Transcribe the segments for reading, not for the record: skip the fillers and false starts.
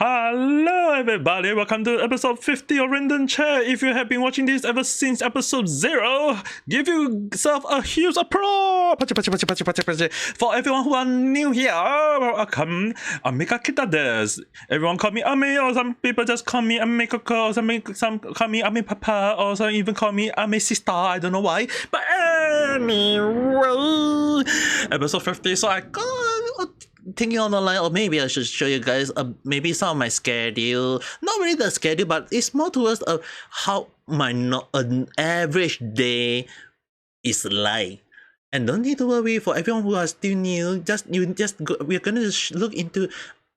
Hello everybody, welcome to episode 50 of Random Chat. If you have been watching this ever since episode 0, give yourself a huge applause! For everyone who are new here, welcome. Ame Gakita desu. Everyone call me Ame, or some people just call me Ame Koko, or some call me Ame Papa, or some even call me Ame Sister, I don't know why. But anyway, episode 50, so I got thinking on the line, or maybe I should show you guys maybe some of my schedule. Not really the schedule, but it's more towards how my an average day is like. And don't need to worry for everyone who are still new. We're gonna look into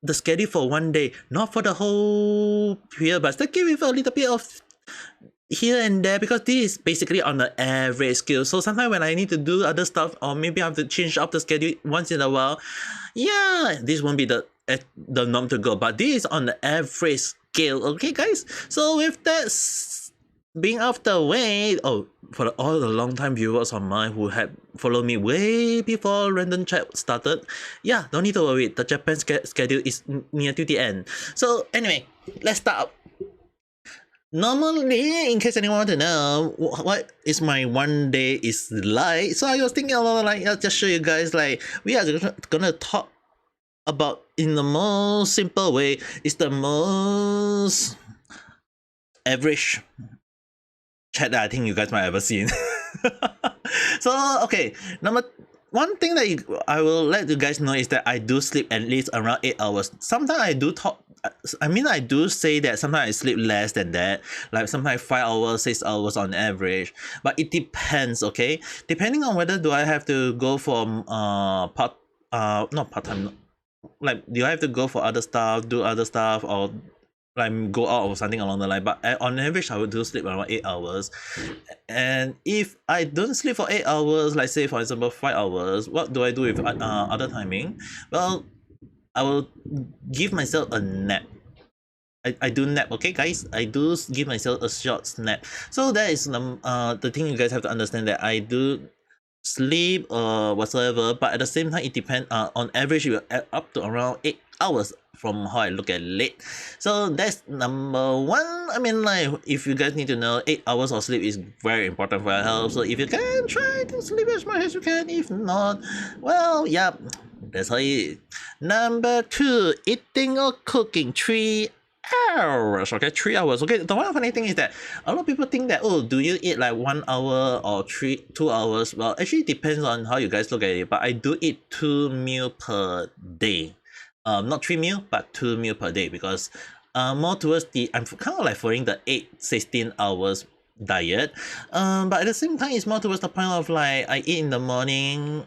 the schedule for one day, not for the whole period, but still give it a little bit of here and there, because this is basically on the average scale. So sometimes when I need to do other stuff, or maybe I have to change up the schedule once in a while, yeah, this won't be the norm to go, but this is on the average scale. Okay guys, so with that being out the way, for all the long time viewers of mine who had followed me way before Random Chat started, yeah, don't need to worry, the Japan schedule is near to the end. So anyway, let's start. Normally, in case anyone want to know what is my one day is like, so I was thinking about, like, I'll just show you guys, like, we are gonna talk about in the most simple way. It's the most average chat that I think you guys might ever seen. So okay, one thing that I will let you guys know is that I do sleep at least around 8 hours. Sometimes I do I do say that sometimes I sleep less than that, like sometimes 5 hours, 6 hours on average, but it depends, okay? Depending on whether do I have to go for not part-time, like do I have to go for other stuff, do other stuff, or like go out or something along the line. But on average, I would do sleep around 8 hours. And if I don't sleep for 8 hours, like say for example 5 hours, what do I do with other timing? Well, I will give myself a nap. I do nap, okay guys? I do give myself a short nap. So that is the thing you guys have to understand, that I do sleep or whatsoever, but at the same time it depends, on average it will add up to around 8 hours from how I look at it. So that's number one. I mean, like, if you guys need to know, 8 hours of sleep is very important for your health. So if you can, try to sleep as much as you can. If not, well, yeah, that's how it is. Number two, eating or cooking, 3 hours. Okay, 3 hours. Okay, the one funny thing is that a lot of people think that, oh, do you eat like 1 hour or 2 hours? Well, actually it depends on how you guys look at it, but I do eat 2 meals per day. Not 3 meals, but 2 meals per day, because more towards I'm kind of like following the 8-16 hours diet, but at the same time it's more towards the point of, like, I eat in the morning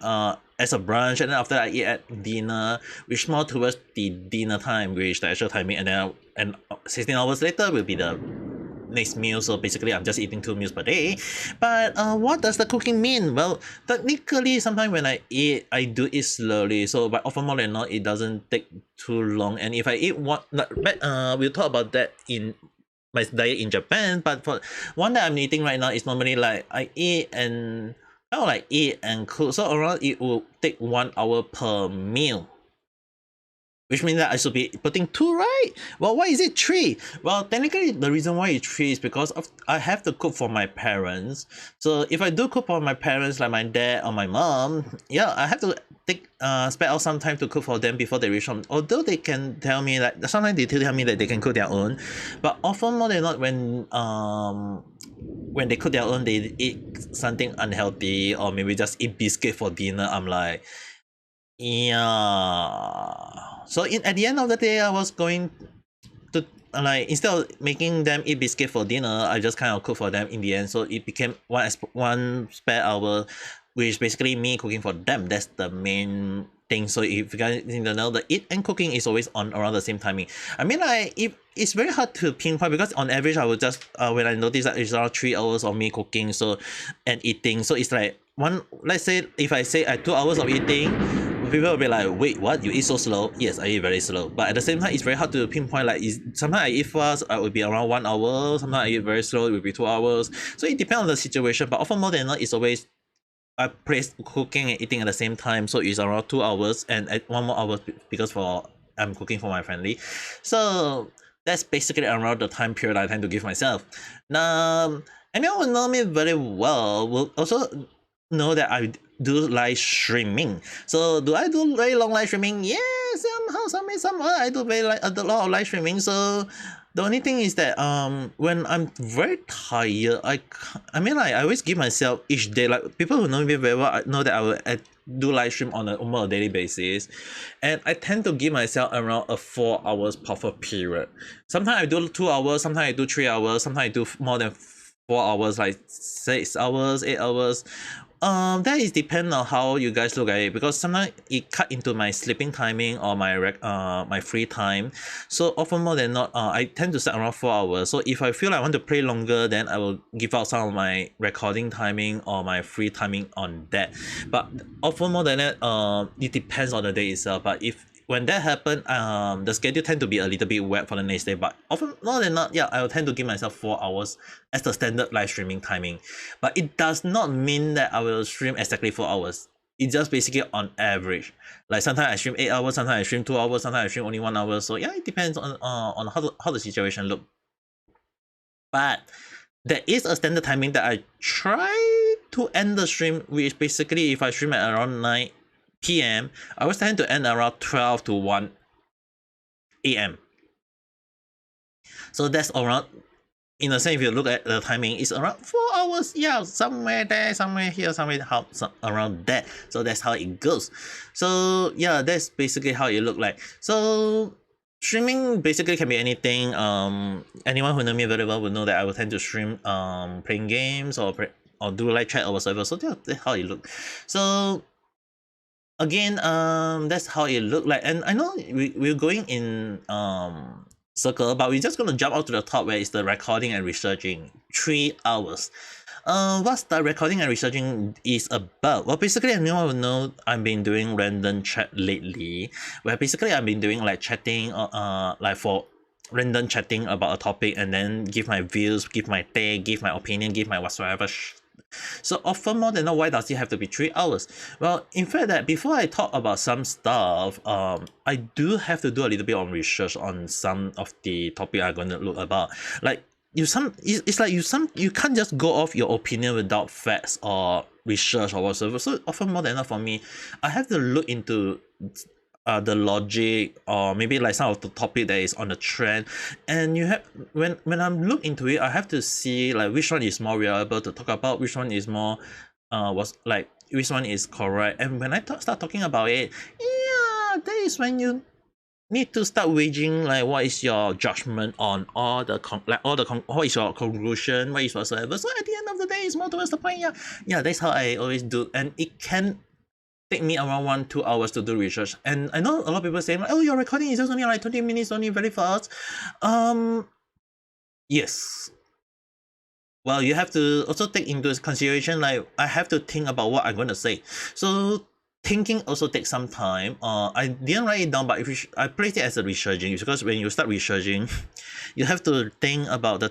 as a brunch, and then after I eat at dinner, which more towards the dinner time, which the actual timing, and then 16 hours later will be the next meal. So basically I'm just eating 2 meals per day. But what does the cooking mean? Well, technically sometimes when I eat, I do eat slowly, so but often more than not it doesn't take too long. And if I eat one, we'll talk about that in my diet in Japan, but for one that I'm eating right now is normally like I eat and I will like eat and cook, so around it will take 1 hour per meal, which means that I should be putting 2, right? Well, why is it 3? Well, technically the reason why it's 3 is because I have to cook for my parents. So if I do cook for my parents, like my dad or my mom, yeah, I have to spend out some time to cook for them before they reach home. Although they can tell me that sometimes they tell me that they can cook their own, but often more than not, when they cook their own, they eat something unhealthy, or maybe just eat biscuit for dinner. I'm like, yeah. So at the end of the day, I was going to, like, instead of making them eat biscuit for dinner, I just kind of cook for them in the end. So it became one spare hour, which is basically me cooking for them. That's the main thing. So if you guys need to know, the eat and cooking is always on around the same timing. I mean, it's very hard to pinpoint, because on average I would just when I notice that it's around 3 hours of me cooking and eating, so it's like let's say if I say 2 hours of eating, people will be like, wait, what, you eat so slow? Yes, I eat very slow, but at the same time it's very hard to pinpoint, like, sometimes I eat fast, it would be around 1 hour, sometimes I eat very slow, it would be 2 hours. So it depends on the situation, but often more than not it's always I place cooking and eating at the same time, so it's around 2 hours and 1 more hour because for I'm cooking for my family. So that's basically around the time period I tend to give myself. Now, anyone who know me very well will also know that I do live streaming. So do I do very long live streaming? Yeah, somehow I do very like a lot of live streaming. So the only thing is that when I'm very tired, I mean like I always give myself each day, like people who know me very well know that I do live stream on almost a daily basis, and I tend to give myself around a 4 hours buffer period. Sometimes I do 2 hours, sometimes I do 3 hours, sometimes I do more than 4 hours, like 6 hours, 8 hours. That is depend on how you guys look at it, because sometimes it cut into my sleeping timing or my free time. So often more than not, I tend to set around 4 hours. So if I feel like I want to play longer, then I will give out some of my recording timing or my free timing on that. But often more than that, it depends on the day itself. But if when that happen, the schedule tend to be a little bit wet for the next day. But often more than not, yeah, I will tend to give myself 4 hours as the standard live streaming timing. But it does not mean that I will stream exactly 4 hours. It's just basically on average. Like sometimes I stream 8 hours, sometimes I stream 2 hours, sometimes I stream only 1 hour. So yeah, it depends on how the situation look. But there is a standard timing that I try to end the stream, which basically if I stream at around 9 p.m., I always tend to end around 12 to 1 a.m. So that's around, in a sense, if you look at the timing, it's around 4 hours. Yeah, somewhere there, somewhere here, somewhere around that. So that's how it goes. So yeah, that's basically how it look like. So streaming basically can be anything. Anyone who know me very well will know that I will tend to stream playing games or do live chat or whatever. So that's how it look. So again, that's how it look like. And I know we're going in circle, but we're just gonna jump out to the top where it's the recording and researching. 3 hours. What's the recording and researching is about? Well, basically, anyone will know I've been doing random chat lately, where basically I've been doing like chatting, like for random chatting about a topic, and then give my views, give my take, give my opinion, give my whatsoever. So often more than not, why does it have to be 3 hours? Well, in fact, that before I talk about some stuff, I do have to do a little bit of research on some of the topic I'm going to look about. Like it's like you can't just go off your opinion without facts or research or whatsoever. So often more than not for me, I have to look into the logic or maybe like some of the topic that is on the trend, and you have when I'm look into it, I have to see like which one is more reliable to talk about, which one is more was like which one is correct. And when I start talking about it, yeah, that is when you need to start waging like what is your judgment on all the what is your conclusion, what is whatsoever. So at the end of the day, it's more towards the point. Yeah, that's how I always do, and it can take me around 1-2 hours to do research. And I know a lot of people saying, oh, your recording is just only like 20 minutes, only very fast. Yes. Well, you have to also take into consideration, like I have to think about what I'm going to say. So thinking also takes some time. I didn't write it down, but if I placed it as a researching, because when you start researching, you have to think about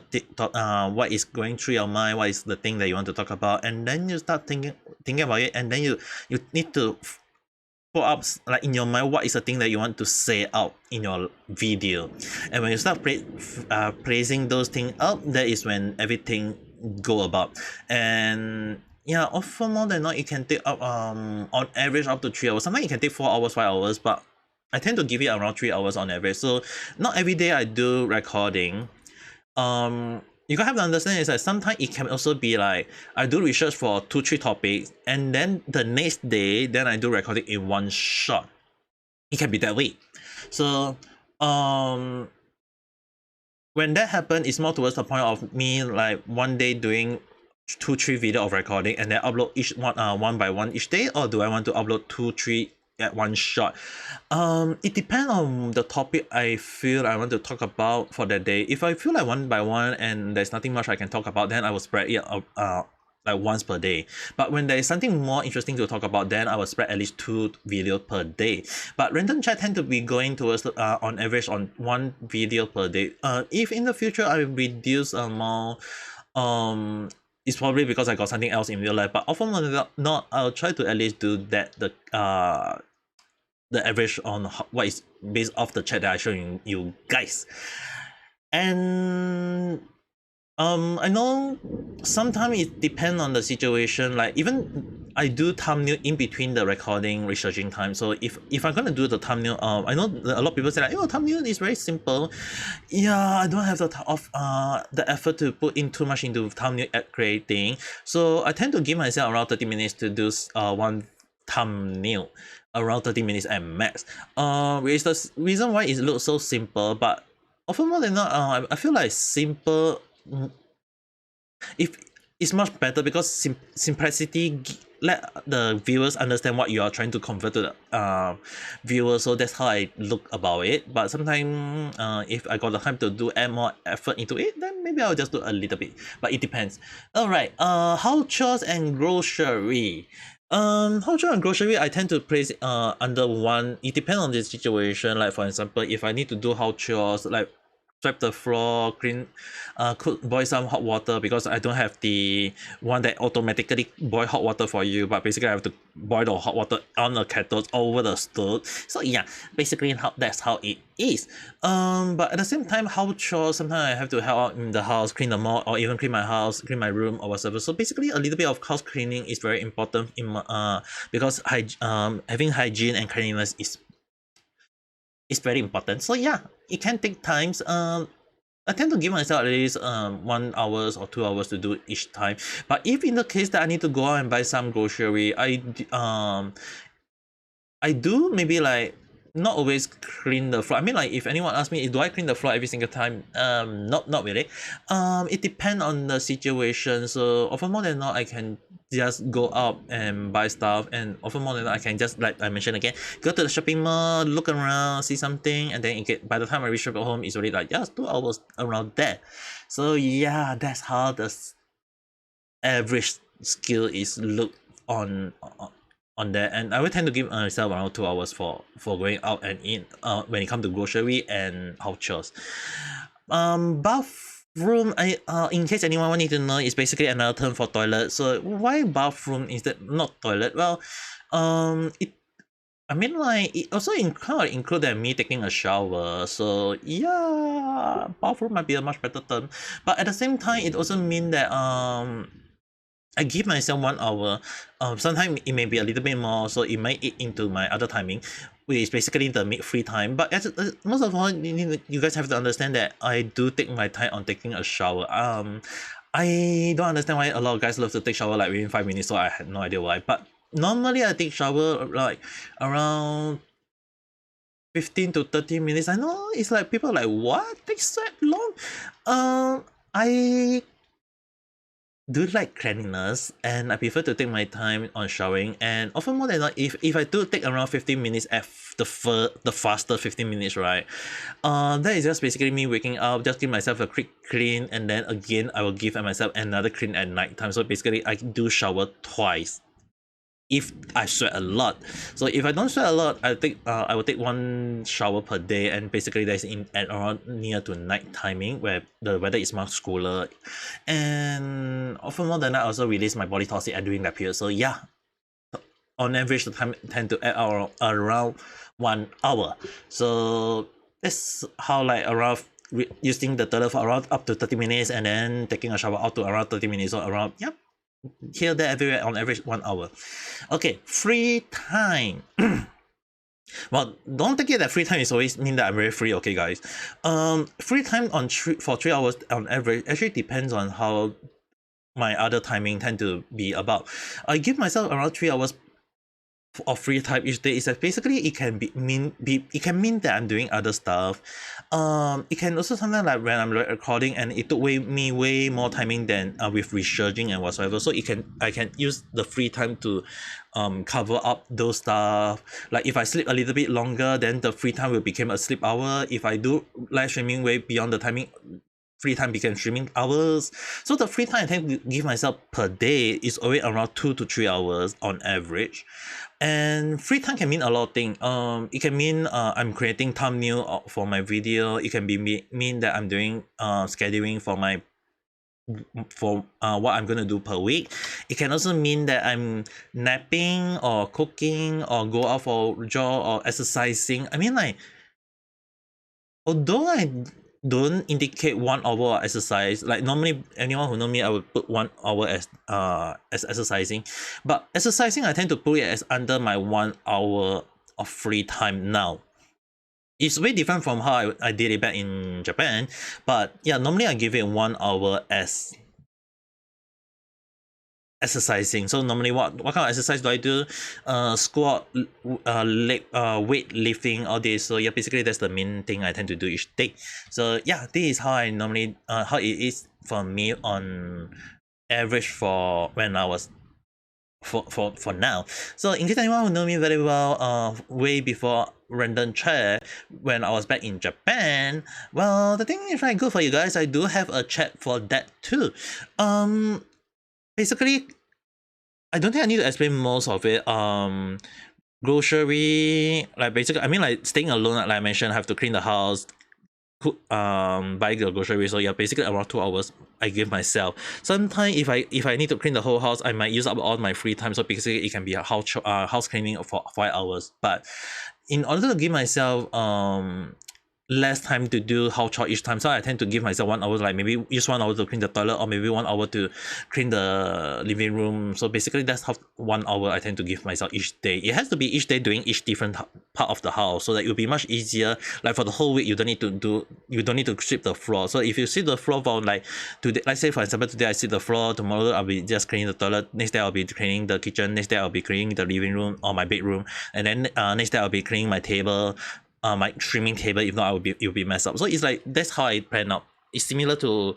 what is going through your mind, what is the thing that you want to talk about, and then you start thinking about it, and then you need to put up like in your mind what is the thing that you want to say out in your video. And when you start placing those things up, that is when everything go about. And yeah, often more than not, it can take up on average up to 3 hours. Sometimes it can take 4 hours, 5 hours, but I tend to give it around 3 hours on average. So not every day I do recording. You can have to understand is that sometimes it can also be like I do research for 2-3 topics, and then the next day then I do recording in one shot. It can be that way. So when that happens, it's more towards the point of me like one day doing 2-3 video of recording and then upload each one by one each day, or do I want to upload 2-3 at one shot? It depends on the topic I feel I want to talk about for that day. If I feel like one by one and there's nothing much I can talk about, then I will spread it like once per day. But when there is something more interesting to talk about, then I will spread at least 2 videos per day. But random chat tend to be going towards on average on 1 video per day. If in the future I reduce more, it's probably because I got something else in real life. But often not, I'll try to at least do that the average on what is based off the chat that I showing you guys. And I know sometimes it depends on the situation. Like even I do thumbnail in between the recording researching time. So if I'm gonna do the thumbnail, I know a lot of people say like, oh, thumbnail is very simple. Yeah, I don't have the effort to put in too much into thumbnail at creating. So I tend to give myself around 30 minutes to do one thumbnail, around 30 minutes at max. Which is the reason why it looks so simple, but often more than not, I feel like simple, if it's much better because simplicity let the viewers understand what you are trying to convert to the viewers. So that's how I look about it. But sometimes if I got the time to do add more effort into it, then maybe I'll just do a little bit, but it depends. All right, house chores and grocery. House chores and grocery I tend to place under one. It depends on the situation. Like for example, if I need to do house chores like sweep the floor, clean, cook, boil some hot water, because I don't have the one that automatically boil hot water for you, but basically I have to boil the hot water on the kettle over the stove. So yeah, basically that's how it is. But at the same time, house chores, sometimes I have to help out in the house, clean the mall, or even clean my house, clean my room or whatever. So basically a little bit of house cleaning is very important in my, because having hygiene and cleanliness is very important. So yeah, it can take times. I tend to give myself at least 1 hours or 2 hours to do each time. But if in the case that I need to go out and buy some grocery, I do maybe like not always clean the floor. I mean, like if anyone asks me, do I clean the floor every single time? Not really. It depends on the situation. So often more than not, I can just go out and buy stuff, and often more than not, I can just, like I mentioned again, go to the shopping mall, look around, see something, and then by the time I reach home, it's already like just 2 hours around there. So yeah, that's how the average skill is looked on that. And I will tend to give myself around 2 hours for going out and in when it comes to grocery and house chores. Bathroom, I in case anyone wanting to know, is basically another term for toilet. So why bathroom instead not toilet? Well, it, I mean, like it also kind of include me taking a shower. So yeah, bathroom might be a much better term. But at the same time, it also mean that I give myself 1 hour. Sometimes it may be a little bit more, so it might eat into my other timing, which is basically the free time. But most of all, you guys have to understand that I do take my time on taking a shower. I don't understand why a lot of guys love to take shower like within 5 minutes. So I had no idea why. But normally I take shower like around 15 to 30 minutes. I know it's like people are like, what takes so long? I do like cleanliness, and I prefer to take my time on showering. And often more than not, if I do take around 15 minutes at the faster 15 minutes, right, that is just basically me waking up, just give myself a quick clean, and then again I will give myself another clean at night time. So basically I do shower twice if I sweat a lot. So if I don't sweat a lot, I will take one shower per day, and basically that's in at around near to night timing where the weather is much cooler. And often more than that, I also release my body toxic during that period. So yeah, on average the time tend to add around 1 hour. So that's how like around using the toilet for around up to 30 minutes, and then taking a shower out to around 30 minutes. So around, yep, here, there, everywhere, on average 1 hour. Okay, free time. Well, don't take it that free time is always mean that I'm very free, okay, guys. Free time for 3 hours on average actually depends on how my other timing tend to be about. I give myself around 3 hours of free time each day. Is that basically it can it can mean that I'm doing other stuff. It can also sometimes like when I'm recording and it took me way more timing than with researching and whatsoever. So I can use the free time to cover up those stuff. Like if I sleep a little bit longer, then the free time will become a sleep hour. If I do live streaming way beyond the timing, free time became streaming hours. So the free time I tend to give myself per day is always around 2 to 3 hours on average. And free time can mean a lot of things. It can mean I'm creating thumbnail for my video. It can be mean that I'm doing scheduling for my for what I'm gonna do per week. It can also mean that I'm napping or cooking or go out for jog or exercising. I mean, like, although I don't indicate 1 hour exercise, like normally anyone who know me, I would put 1 hour as exercising, but exercising I tend to put it as under my 1 hour of free time now. It's way different from how I did it back in Japan, but yeah, normally I give it 1 hour as exercising. So normally what kind of exercise do I do? Squat, leg, weight lifting all this. So yeah, basically that's the main thing I tend to do each day. So yeah, this is how I normally how it is for me on average for when I was for now. So in case anyone who know me very well, way before random chat when I was back in Japan, well, the thing is right good for you guys. I do have a chat for that too. Basically, I don't think I need to explain most of it. Grocery, like basically, I mean, like staying alone, like I mentioned, I have to clean the house, cook, buy the groceries. So yeah, basically around 2 hours I give myself. Sometimes if I need to clean the whole house, I might use up all my free time. So basically, it can be a house cleaning for 5 hours. But in order to give myself less time to do house chore each time, so I tend to give myself 1 hour, like maybe use 1 hour to clean the toilet or maybe 1 hour to clean the living room. So basically that's how 1 hour I tend to give myself each day. It has to be each day doing each different part of the house so that it will be much easier. Like for the whole week you don't need to sweep the floor. So if you sweep the floor for like today, let's say for example today I sweep the floor, tomorrow I'll be just cleaning the toilet, next day I'll be cleaning the kitchen, next day I'll be cleaning the living room or my bedroom, and then next day I'll be cleaning my table, my streaming table. If not, it will be messed up. So it's like that's how I plan out. It's similar to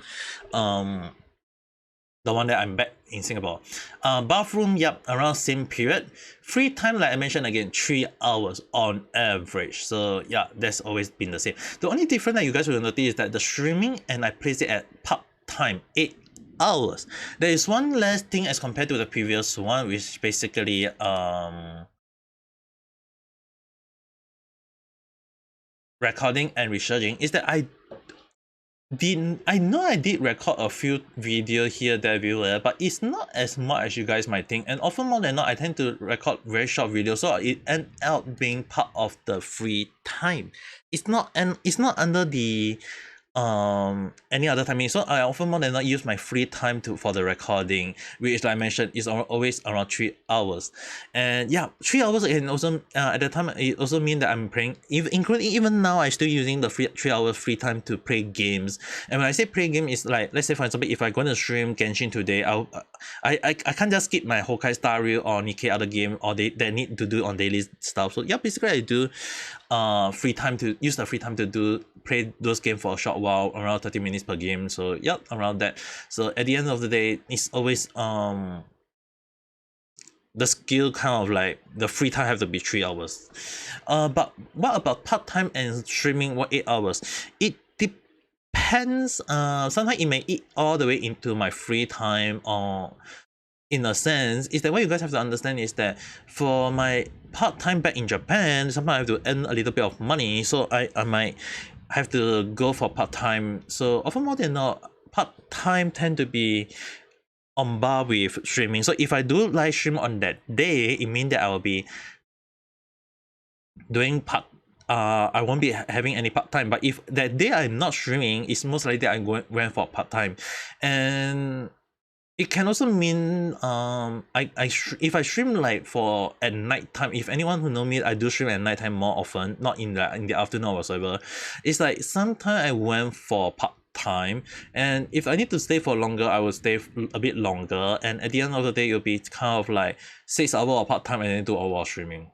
the one that I'm back in Singapore. Bathroom, yep, around same period. Free time, like I mentioned again, 3 hours on average. So yeah, that's always been the same. The only difference that you guys will notice is that the streaming and I place it at part time, 8 hours. There is one less thing as compared to the previous one, which basically recording and researching, is that I know I did record a few video here there everywhere, but it's not as much as you guys might think. And often more than not, I tend to record very short videos, so it end up being part of the free time. It's not under the any other timing. So I often more than not use my free time for the recording, which like I mentioned is always around 3 hours. And yeah, 3 hours, and also at the time it also mean that I'm playing, even now I still using the 3 hours free time to play games. And when I say play game, is like, let's say for example, if I'm going to stream Genshin today, I can't just skip my Honkai Star Rail or Nikkei other game or they need to do on daily stuff. So yeah, basically I do free time to use the free time to play those games for a short while, around 30 minutes per game. So yep, around that. So at the end of the day, it's always the skill kind of like the free time have to be 3 hours. But what about part-time and streaming? What 8 hours? It depends. Sometimes it may eat all the way into my free time, or in a sense, is that what you guys have to understand is that for my part-time back in Japan, sometimes I have to earn a little bit of money, so I might have to go for part-time. So often more than not, part-time tend to be on bar with streaming. So if I do live stream on that day, it means that I will be doing I won't be having any part-time. But if that day I'm not streaming, it's most likely that I'm going for part-time. And it can also mean if I stream like for at night time, if anyone who know me, I do stream at night time more often, not in the afternoon or whatsoever. It's like sometimes I went for part time, and if I need to stay for longer, I will stay a bit longer, and at the end of the day it'll be kind of like 6 hours of part time and then 2 hours streaming.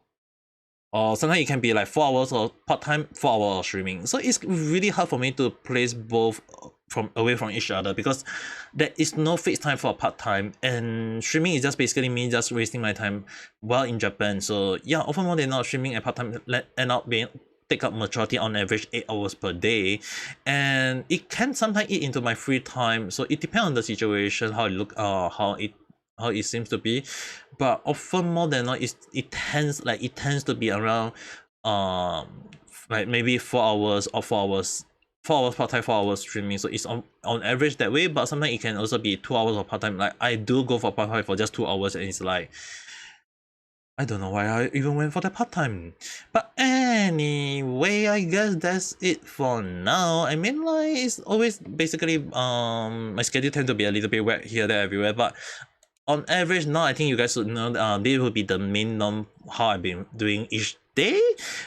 Or sometimes it can be like 4 hours of part-time, 4 hours of streaming. So it's really hard for me to place both from away from each other, because there is no fixed time for part-time, and streaming is just basically me just wasting my time while in Japan. So yeah, often more than not, streaming and part-time end up being take up majority, on average 8 hours per day, and it can sometimes eat into my free time. So it depends on the situation, how it look, how it seems to be. But often more than not, it tends to be around like maybe 4 hours or 4 hours 4 hours part time, 4 hours streaming. So it's on average that way. But sometimes it can also be 2 hours of part time. Like I do go for part time for just 2 hours, and it's like I don't know why I even went for the part time. But anyway, I guess that's it for now. I mean, like it's always basically my schedule tend to be a little bit wet here, there, everywhere. But on average, now I think you guys should know this will be the main norm how I've been doing each day.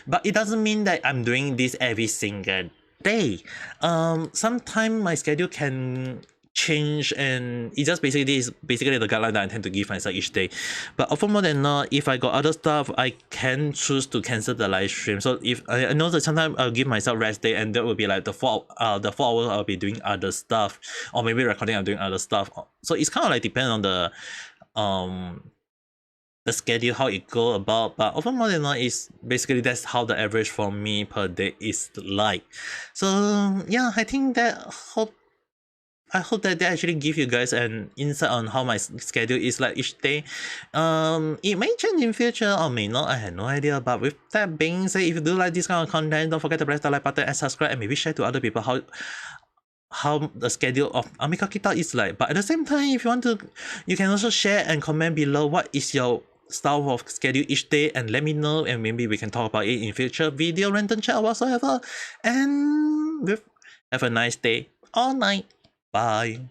But it doesn't mean that I'm doing this every single day. Sometimes my schedule can change, and it just basically is basically the guideline that I tend to give myself each day. But for more than not, if I got other stuff, I can choose to cancel the live stream. So if I know that sometimes I'll give myself rest day, and that will be like the 4 hours I'll be doing other stuff, or maybe recording I'm doing other stuff. So it's kind of like depend on the schedule, how it go about. But over more than not, is basically that's how the average for me per day is like. So yeah, I think that I hope that they actually give you guys an insight on how my schedule is like each day. It may change in future or may not. I have no idea. But with that being said, if you do like this kind of content, don't forget to press the like button and subscribe, and maybe share to other people how the schedule of Ame Gakita is like. But at the same time, if you want to, you can also share and comment below what is your style of schedule each day, and let me know, and maybe we can talk about it in future video, random chat or whatsoever. And have a nice day or night. Bye.